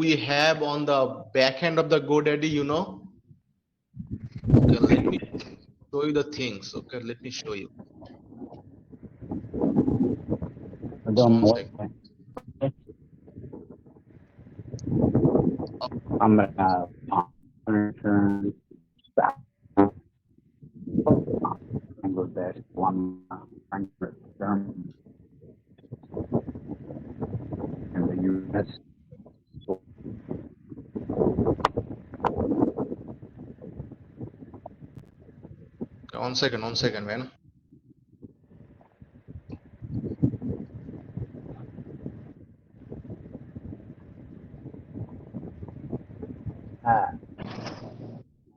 we have on the back end of the GoDaddy, you know. Okay, let me show you the things. Okay, let me show you. Just one second. in the US. Okay, one second, man. হ্যাঁ,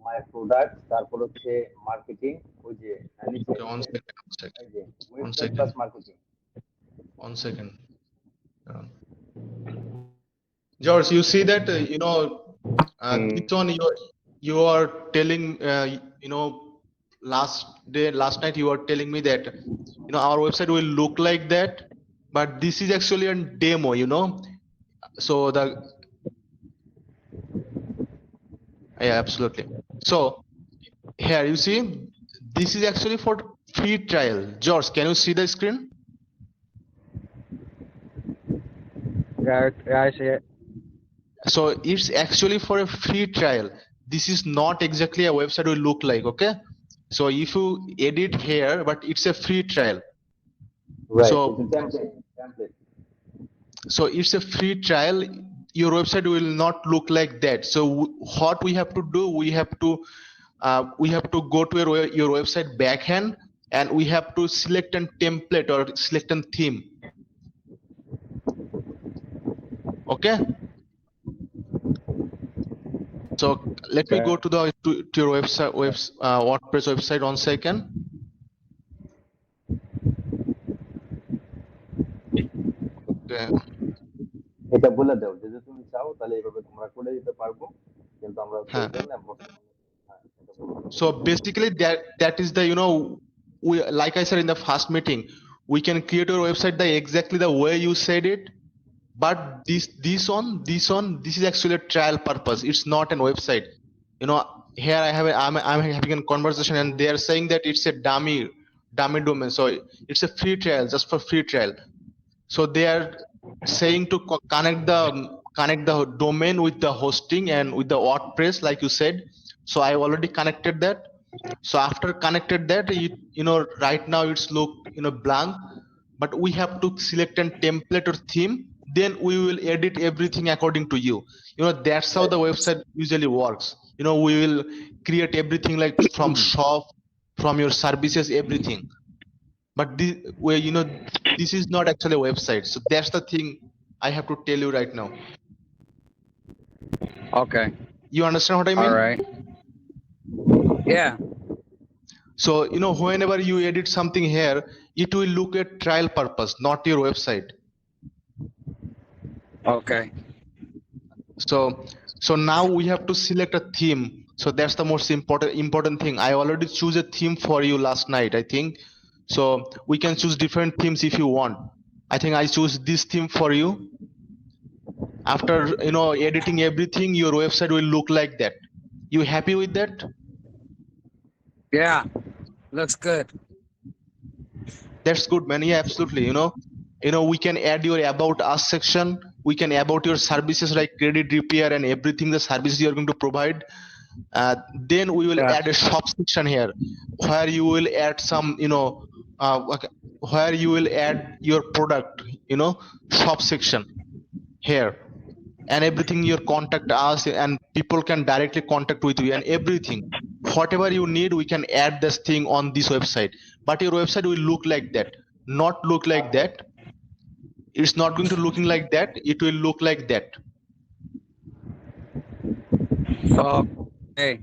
মাই product, তারপর হচ্ছে marketing, ওই যে নিচে Okay, one second, এই যে one website second, plus marketing. one second. George, you see that you know this one you are telling you know last night you were telling me that you know our website will look like that, but this is actually a demo, you know. So the yeah, absolutely. So here you see this is actually for free trial. George, can you see the screen? Yeah, I see it. So it's actually for a free trial. This is not exactly a website will look like. Okay, so if you edit here, but it's a free trial. Right, So এটা template. so it's a free trial. Your website will not look like that. So what we have to do, we have to go to your website backhand, and we have to select a template or select a theme. Okay, so let me go to your website WordPress website. 1 second. Okay. এটা বলে দাও, যদি তুমি চাও তাহলে এইভাবে তোমরা করে দিতে পারবো, কিন্তু আমরা হ্যাঁ। হ্যাঁ, এটা বলো। So basically that is the, you know, we, like I said in the first meeting, we can create your website exactly the way you said it, but this is actually a trial purpose. It's not a website. You know, here I'm having a conversation and they are saying that it's a dummy domain. So it's a free trial, just for free trial. So they are saying to connect the domain with the hosting and with the WordPress, like you said. So I already connected that. So after connected that, you know, right now it's look, you know, blank, but we have to select a template or theme. Then we will edit everything according to you. You know, that's how the website usually works. You know, we will create everything like from shop, from your services, everything. But this where, you know, this is not actually a website. So that's the thing I have to tell you right now. Okay. You understand what I mean? All right. Yeah. So you know, whenever you edit something here, it will look at trial purpose, not your website. Okay. So now we have to select a theme. So that's the most important thing. I already choose a theme for you last night, I think. So we can choose different themes if you want. I think I choose this theme for you. After, you know, editing everything, your website will look like that. You happy with that? Yeah. Looks good. That's good, man. Yeah, absolutely. You know, we can add your about us section. We can about your services like credit repair and everything, the services you're going to provide. Then we will Yeah. add a shop section here where you will add some, you know, where you will add your product, you know, shop section here, and everything your contact us and people can directly contact with you and everything. Whatever you need, we can add this thing on this website, but your website will look like that, not look like that. It's not going to looking like that, it will look like that. Okay.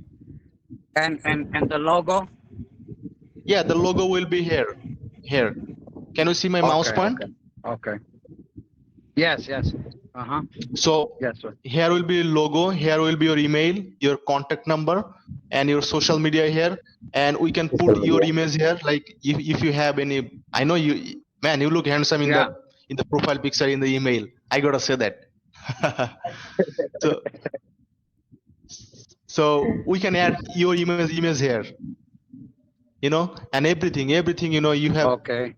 And the logo? Yeah, the logo will be here. Can you see my mouse point? Okay. Yes. Uh-huh. So Yes, sir. here will be logo, here will be your email, your contact number, and your social media here, and we can put your image here. Like if you have any, I know you, man, you look handsome in Yeah. the profile picture in the email. I gotta say that. so so we can add your image here, and everything, you have. Okay.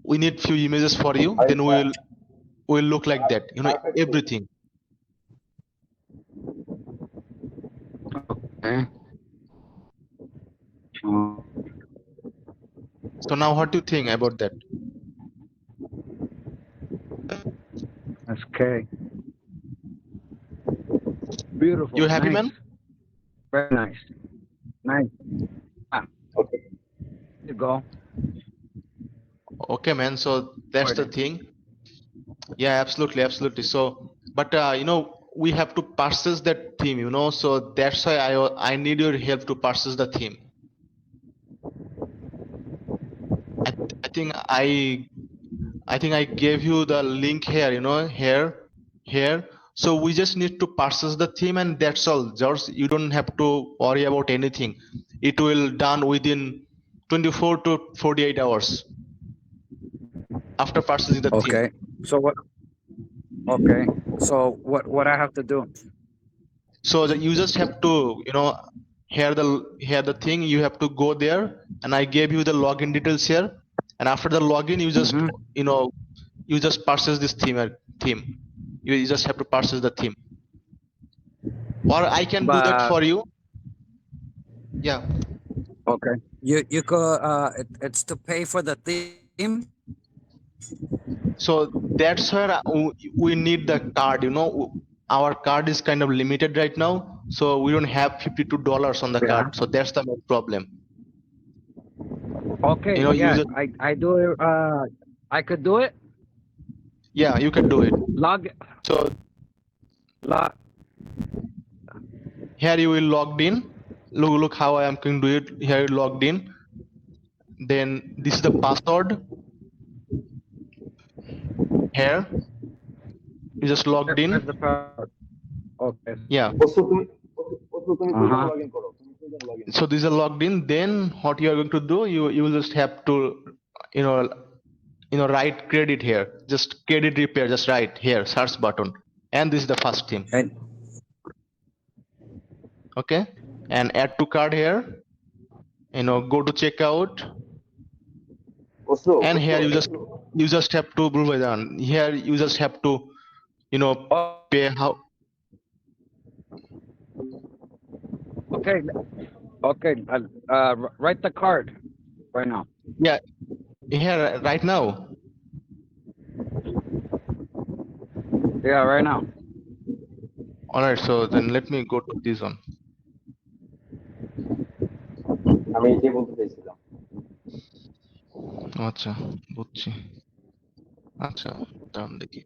We need few images for you, then we'll look like that, Perfect. everything. Okay. Uh, So now what do you think about that? Okay. Beautiful. You happy, Nice. man? Very nice. Nice. Okay. You go. Okay, man, so that's the Recording. thing. Yeah, absolutely. So but we have to purchase that theme, so that's why I need your help to purchase the theme. I think I gave you the link here, here. So we just need to purchase the theme, and that's all. George, you don't have to worry about anything. It will done within 24 to 48 hours after purchasing the theme. Okay. So what? Okay. So what I have to do? So that you just have to, here the thing, you have to go there, and I gave you the login details here. And after the login, you just, Mhm. you just purchase this theme. You just have to purchase the theme. Or I can do that But for you. Yeah. okay. You could it's to pay for the theme. So that's where we need the card, our card is kind of limited right now. So we don't have $52 on the Yeah. card. So that's the main problem. Okay. You Yeah. just, I do it. I could do it. yeah, you can do it. Log. So Log. here you will logged in. Look how I am going to do it. Here you logged in. Then this is the password. Here you just logged in. Where's the power? Okay. Yeah. Also তুমি Uh-huh. log in করো তুমি log in So these are logged in. Then what you are going to do, you will just have to, you know write credit here. Just credit repair. Just write here search button, and this is the first theme. And Okay. And add to cart here. Go to checkout. also And here you just have to here you just have to pay how. okay. Okay. Write the card right now. Yeah, here right now. Yeah, right now. All right, so then let me go to this one. আমি এটাই বলতে চাইছিলাম আচ্ছা বুঝছি। আচ্ছা দাম দেখি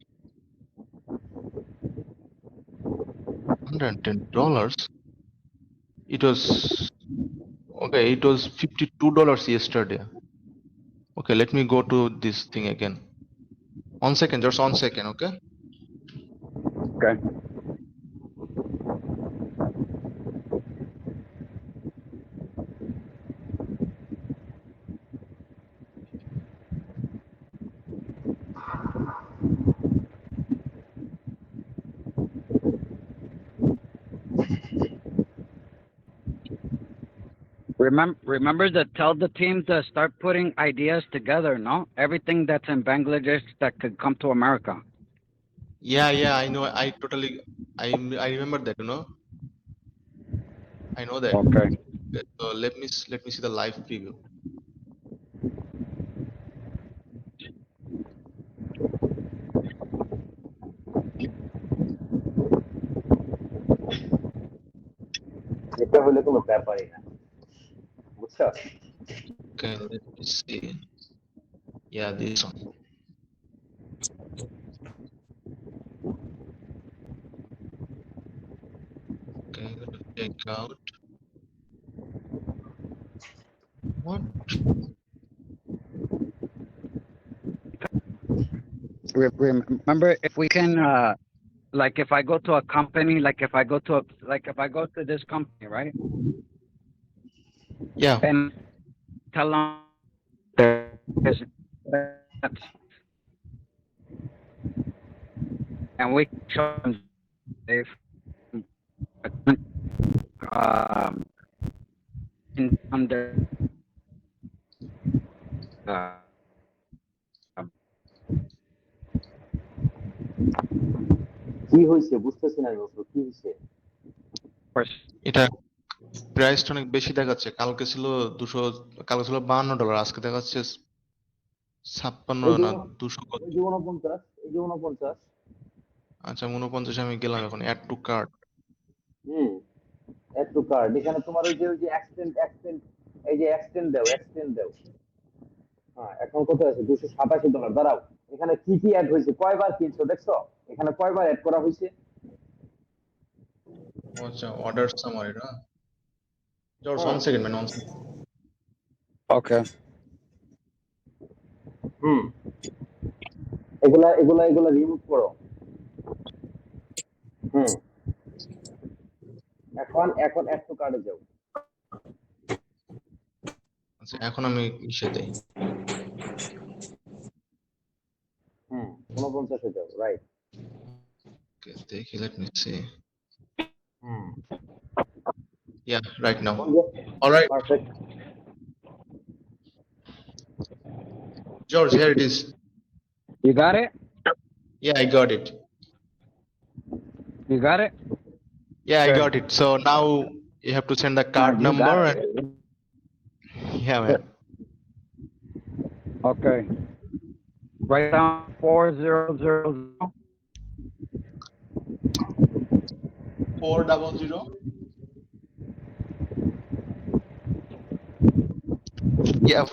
$110. It was okay, it was $52 yesterday. Okay, let me go to this thing again. 1 second, just 1 second. Okay. Okay. Remember to tell the team to start putting ideas together, no? Everything that's in Bangladesh that could come to America. Yeah, I know. I remember that, I know that. Okay. So let me see the live preview. এটা হলে কোনো ব্যাপারই না বুঝছো Okay, let me see. Yeah, this one. Okay, I'm gonna check out. What? Remember, if we can, like, if I go to a company, like if I go to this company, right? Yeah. And tell them there's and we show them if um in under uh, কি হয়েছে বুঝতেছি না আমি বলছো, কি হয়েছে? first এটা প্রাইসটা অনেক বেশি দেখাচ্ছে। কালকে ছিল 200, কালকে ছিল $52, আজকে দেখাচ্ছে 56 এই যে না 200 কত। এই যে 49, এই যে 49। আচ্ছা 49 আমি গেলাম এখন অ্যাড টু কার্ট। হুম, একটু কার্ড এখানে তোমার ওই যে এক্সটেন্ড এই যে এক্সটেন্ড দাও। হ্যাঁ, এখন কত আছে? $287। দাঁড়াও, এখানে কি কি অ্যাড হয়েছে, কয়বার কিনছো দেখছো? এখানে কয়বার অ্যাড করা হয়েছে? আচ্ছা অর্ডার সামারি না, জর্জ হ্যাঁ। 1 সেকেন্ড ম্যান 1 সেকেন্ড। okay হুম, এগুলা রিমুভ করো। হুম, এখন অ্যাড টু কার্ডে যাও। আচ্ছা এখন আমি ইসে দেই। হুম, 49 যাও, রাইট। ওকে দেখি, let me see. Hmm, Yeah, right now. All right, perfect. George, here it is. you got it Yeah, I got it. you got it Yeah, I Good. got it. So now you have to send the card You got number it. and yeah, man. Okay. Write down 4000. 400. Yeah,